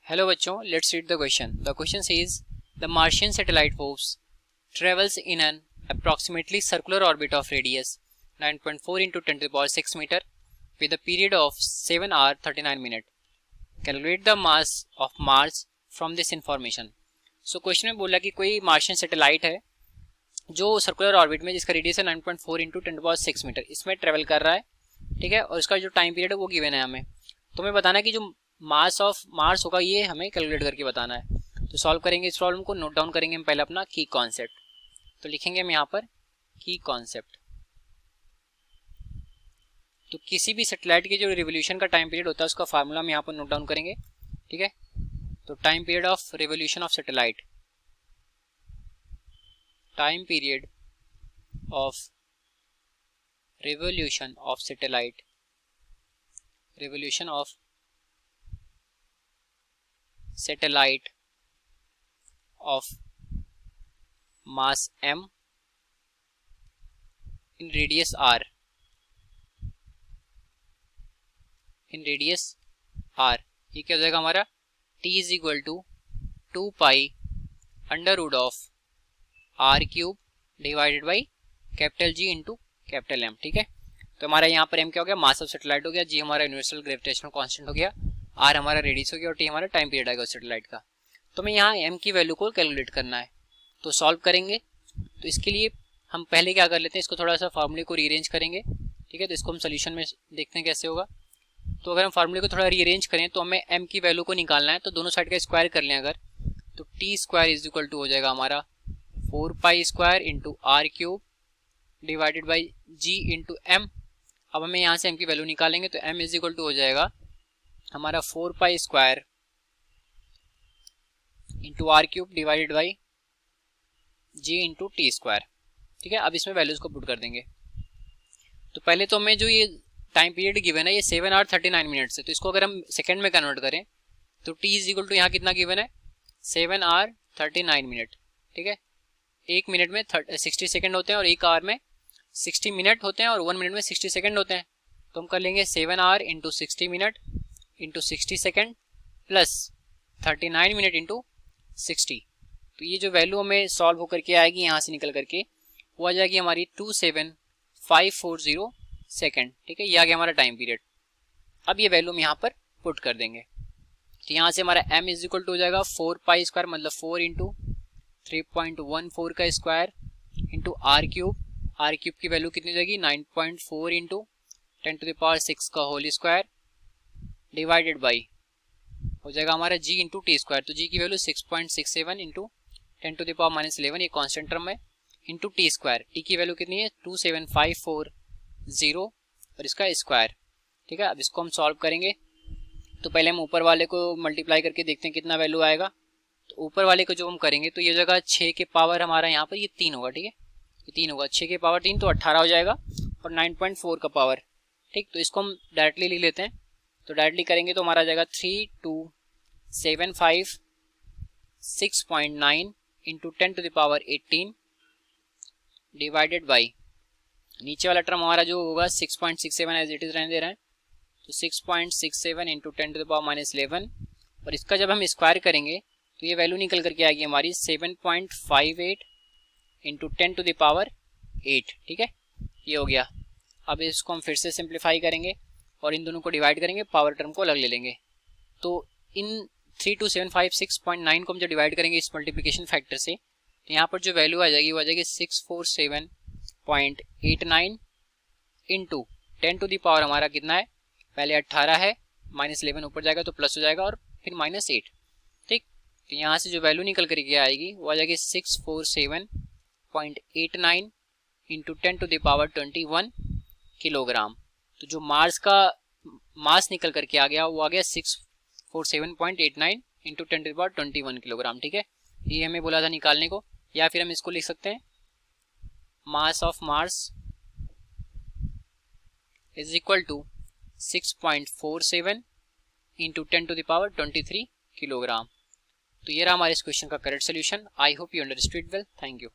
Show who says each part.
Speaker 1: Hello बच्चों, let's read the question. The question says the Martian satellite Forbes travels in an approximately circular orbit of radius 9.4 into 10 to the power 6 meter with a period of 7 hours 39 minutes. Calculate the mass of Mars from this information. So question में बोला कि कोई Martian satellite है जो circular orbit में जिसका radius है 9.4 into 10 to power 6 metre इसमें ट्रेवल कर रहा है. ठीक है, और इसका जो टाइम पीरियड है वो गिवन है हमें. तो हमें बताना है कि जो मास ऑफ मार्स होगा ये हमें कैलकुलेट करके बताना है. तो सॉल्व करेंगे इस प्रॉब्लम को. नोट डाउन करेंगे हम पहले अपना की कॉन्सेप्ट. तो लिखेंगे हम यहाँ पर की कॉन्सेप्ट. तो किसी भी सैटेलाइट के जो रिवोल्यूशन का टाइम पीरियड होता है उसका फार्मूला हम यहाँ पर नोट डाउन करेंगे. ठीक है, तो time period of revolution of satellite, time period of revolution of satellite, revolution of satellite of mass m in radius r, in radius r. ये क्या हो जाएगा हमारा t is equal to 2 pi under root of r cube divided by capital G into capital M. ठीक है, तो हमारा यहाँ पर m क्या हो गया, मास ऑफ सैटेलाइट हो गया, g हमारा यूनिवर्सल ग्रेविटेशनल कांस्टेंट हो गया, आर हमारा रेडियस हो गया और टी हमारा टाइम पीरियड आएगा सैटेलाइट का. तो हमें यहाँ एम की वैल्यू को कैलकुलेट करना है. तो सॉल्व करेंगे. तो इसके लिए हम पहले क्या कर लेते हैं, इसको थोड़ा सा फार्मूले को रीअरेंज करेंगे. ठीक है, तो इसको हम सोल्यूशन में देखते हैं कैसे होगा. तो अगर हम फार्मूले को थोड़ा रीअरेंज करें तो हमें एम की वैल्यू को निकालना है. तो दोनों साइड का स्क्वायर कर लें अगर, तो t square is equal to हो जाएगा हमारा 4 pi square into r cube divided by G into M. अब हमें यहाँ से एम की वैल्यू निकालेंगे तो एम इज इक्वल टू हो जाएगा हमारा 4 pi square into r cube divided by G into t square. ठीक है, अब इसमें वैल्यूज को पुट कर देंगे. तो पहले तो हमें जो ये टाइम पीरियड गिवन है ये 7 आवर 39 मिनट्स है. तो इसको अगर हम सेकंड में कन्वर्ट करें तो टी इज इक्वल टू यहाँ कितना गिवन है 7 आवर 39 मिनट. ठीक है, एक मिनट में 60 सेकेंड होते हैं और एक आवर में 60 मिनट होते हैं और 1 मिनट में 60 सेकेंड होते हैं. तो हम कर लेंगे 7 our into 60 minute into 60 second plus 39 minute into 60. तो ये जो वैल्यू हमें सॉल्व होकर के आएगी यहाँ से निकल करके वो आ जाएगी हमारी 27540 सेकेंड. ठीक है, ये आ गया हमारा टाइम पीरियड. अब ये वैल्यू हम यहाँ पर पुट कर देंगे. तो यहाँ से हमारा m इज इक्वल टू हो जाएगा 4 पाई स्क्वायर मतलब 4 इंटू 3.14 का square into r cube. R cube की वैल्यू कितनी हो जाएगी 9.4 इंटू 10 टू द पावर 6 का होल स्क्वायर डिवाइडेड बाई हो जाएगा हमारा g इंटू टी स्क्वायर. तो g की value 6.67 into 10 to the power minus 11 ये कांस्टेंट टर्म है इंटू टी स्क्वायर. टी की वैल्यू कितनी है 27540 और इसका स्क्वायर. ठीक है, अब इसको हम सॉल्व करेंगे. तो पहले हम ऊपर वाले को मल्टीप्लाई करके देखते हैं कितना वैल्यू आएगा. तो ऊपर वाले को जो हम करेंगे तो ये हो जाएगा 6 के पावर हमारा यहाँ पर ये 3 होगा. ठीक है, ये 3 होगा, 6 के पावर 3 तो 18 हो जाएगा और 9.4 का पावर. ठीक, तो इसको हम डायरेक्टली लिख लेते हैं. तो डायरेक्टली करेंगे तो हमारा आ जाएगा 32756.9 into 10 to the power 18 divided by नीचे वाला टर्म हमारा जो होगा 6.67 एज इट इज रहने दे रहे हैं. तो 6.67 into 10 to the power minus 11 और इसका जब हम स्क्वायर करेंगे तो ये वैल्यू निकल करके आएगी हमारी 7.58 इंटू 10 टू द पावर 8. ठीक है, ये हो गया. अब इसको हम फिर से सिंप्लीफाई करेंगे और इन दोनों को डिवाइड करेंगे, पावर टर्म को अलग ले लेंगे. तो इन 32756.9 को हम जब डिवाइड करेंगे इस मल्टीप्लिकेशन फैक्टर से तो यहाँ पर जो वैल्यू आ जाएगी वो आ जाएगी 647.89 इंटू 10 टू द पावर हमारा कितना है, पहले 18 है, माइनस 11 ऊपर जाएगा तो प्लस हो जाएगा और फिर माइनस 8. ठीक, तो यहाँ से जो वैल्यू निकल करके आएगी वो आ जाएगी 647.89 into 10 to the power 21 kilogram. तो जो मार्स का मास निकल करके आ गया वो आ गया 647.89 into 10 to the power 21 kilogram. ठीक है, ये हमें बोला था निकालने को, या फिर हम इसको लिख सकते हैं mass of Mars is equal to 6.47 into 10 to the power 23 kilogram. तो ये रहा हमारे इस क्वेश्चन का correct solution. I hope you understood well. Thank you.